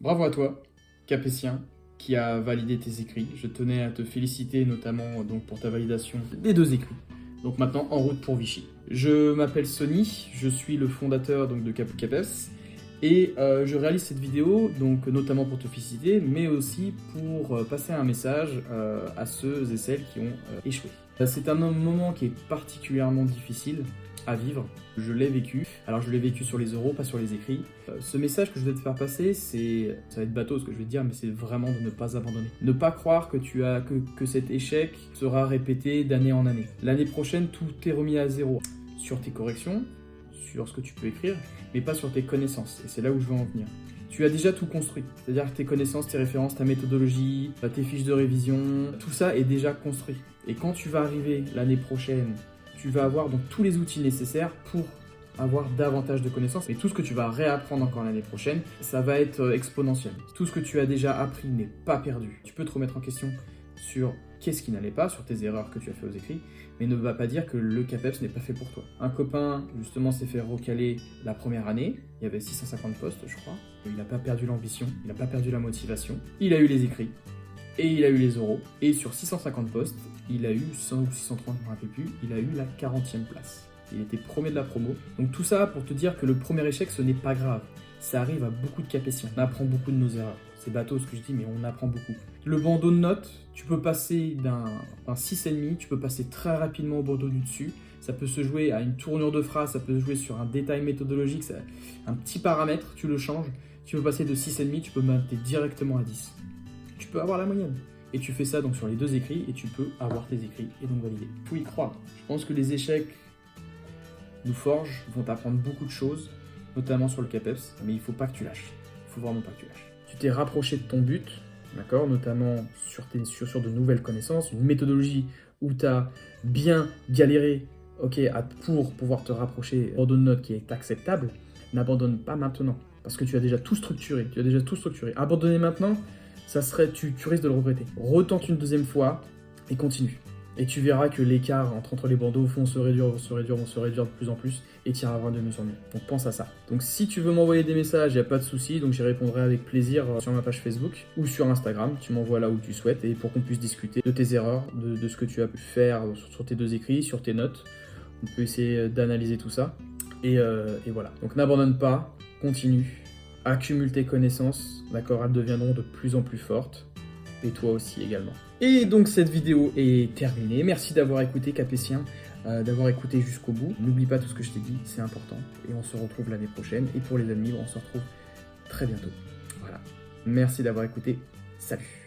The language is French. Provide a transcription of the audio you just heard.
Bravo à toi, Capétien, qui a validé tes écrits. Je tenais à te féliciter notamment donc, pour ta validation des 2 écrits. Donc maintenant, en route pour Vichy. Je m'appelle Sonny, je suis le fondateur donc, de Capou Capes, et je réalise cette vidéo donc notamment pour te féliciter, mais aussi pour passer un message à ceux et celles qui ont échoué. C'est un moment qui est particulièrement difficile à vivre. Je l'ai vécu. Alors je l'ai vécu sur les oraux, pas sur les écrits. Ce message que je vais te faire passer, ça va être bateau ce que je vais te dire, mais c'est vraiment de ne pas abandonner. Ne pas croire que cet échec sera répété d'année en année. L'année prochaine, tout est remis à zéro. Sur tes corrections, sur ce que tu peux écrire, mais pas sur tes connaissances. Et c'est là où je veux en venir. Tu as déjà tout construit. C'est-à-dire que tes connaissances, tes références, ta méthodologie, tes fiches de révision, tout ça est déjà construit. Et quand tu vas arriver l'année prochaine, tu vas avoir donc tous les outils nécessaires pour avoir davantage de connaissances. Et tout ce que tu vas réapprendre encore l'année prochaine, ça va être exponentiel. Tout ce que tu as déjà appris n'est pas perdu. Tu peux te remettre en question sur qu'est-ce qui n'allait pas, sur tes erreurs que tu as fait aux écrits, mais ne va pas dire que le CAPEPS n'est pas fait pour toi. Un copain, justement, s'est fait recaler la première année. Il y avait 650 postes, je crois. Il n'a pas perdu l'ambition, il n'a pas perdu la motivation. Il a eu les écrits. Et il a eu les oraux. Et sur 650 postes, il a eu 100 ou 630, je ne me rappelle plus, il a eu la 40e place. Il était premier de la promo. Donc tout ça pour te dire que le premier échec, ce n'est pas grave. Ça arrive à beaucoup de capétiens. On apprend beaucoup de nos erreurs. C'est bateau ce que je dis, mais on apprend beaucoup. Le bandeau de notes, tu peux passer d'un 6,5, tu peux passer très rapidement au bandeau du dessus. Ça peut se jouer à une tournure de phrase, ça peut se jouer sur un détail méthodologique, un petit paramètre, tu le changes. Tu peux passer de 6,5, tu peux monter directement à 10. Tu peux avoir la moyenne. Et tu fais ça donc sur les 2 écrits et tu peux avoir tes écrits et donc valider. Il faut y croire. Je pense que les échecs nous forgent, vont t'apprendre beaucoup de choses, notamment sur le CAPEPS, mais il ne faut pas que tu lâches. Il faut vraiment pas que tu lâches. Tu t'es rapproché de ton but, d'accord, notamment sur de nouvelles connaissances, une méthodologie où tu as bien galéré pour pouvoir te rapprocher d'un bandeau de notes qui est acceptable. N'abandonne pas maintenant, parce que tu as déjà tout structuré. Abandonner maintenant, ça serait, tu risques de le regretter. Retente une 2e fois et continue. Et tu verras que l'écart entre les bandeaux vont se réduire de plus en plus et tu iras de mieux en mieux. Donc pense à ça. Donc si tu veux m'envoyer des messages, il n'y a pas de souci, donc j'y répondrai avec plaisir sur ma page Facebook ou sur Instagram. Tu m'envoies là où tu souhaites et pour qu'on puisse discuter de tes erreurs, de ce que tu as pu faire sur tes 2 écrits, sur tes notes. On peut essayer d'analyser tout ça. Et voilà. Donc n'abandonne pas, continue. Accumule tes connaissances, d'accord, elles deviendront de plus en plus fortes, et toi aussi également. Et donc cette vidéo est terminée, merci d'avoir écouté Capétien, d'avoir écouté jusqu'au bout. N'oublie pas tout ce que je t'ai dit, c'est important, et on se retrouve l'année prochaine, et pour les amis, on se retrouve très bientôt. Voilà, merci d'avoir écouté, salut.